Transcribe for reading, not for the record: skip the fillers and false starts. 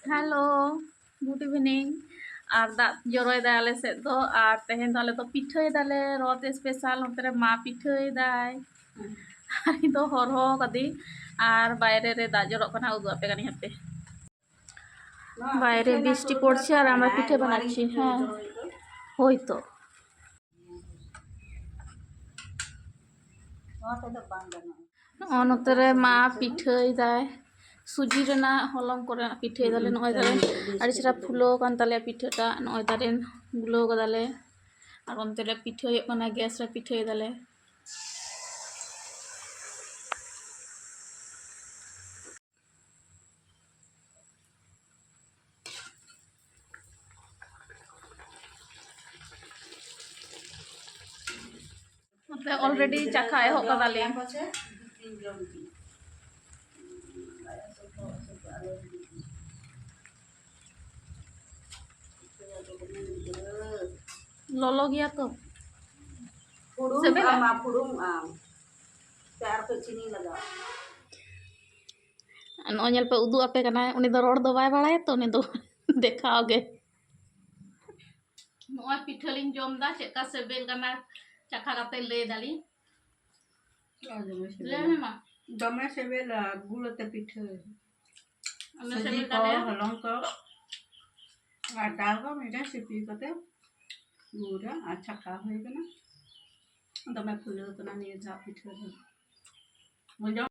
Hello good evening और दा जरय दा आले सेद दो और तेहेन दो आले तो पिठोय दाले रथ स्पेशल होते मा पिठोय दाय आनी दो हरहो कदी और बायरे रे दा जरक कना उदु आपे गानी हाते বাইরে বৃষ্টি পড়ছে আর আমরা পিঠে বানাচ্ছি। হ্যাঁ ওই তো অনতরে মা পিঠেই দেয় সুজি রেনা হলং করে পিঠে দালে নয় দালে আর সেটা ফুলো কান তালে পিঠেটা নয় দারেন গুলো দালে আর অন্তরে পিঠে মানে গ্যাস রে পিঠে দালে অলরেডি চাখা এহব কাদালে ललो गया तो नॉयल पे उदू आपे कना उनी दो रोड दो बाय बाड़ाय तो उनी दो देखाओगे नॉय पिठलिन जमदा चेका सेबेल कना चाखा काते ले दाली ले मा दमे सेबेल गुलते पिठे हमने सजी सेबेल को दाले हलंग को आ दाल को मिटा सिपी कते गुरा अच्छा का होय कना दमे फुले कना नि जा पिठे मुझे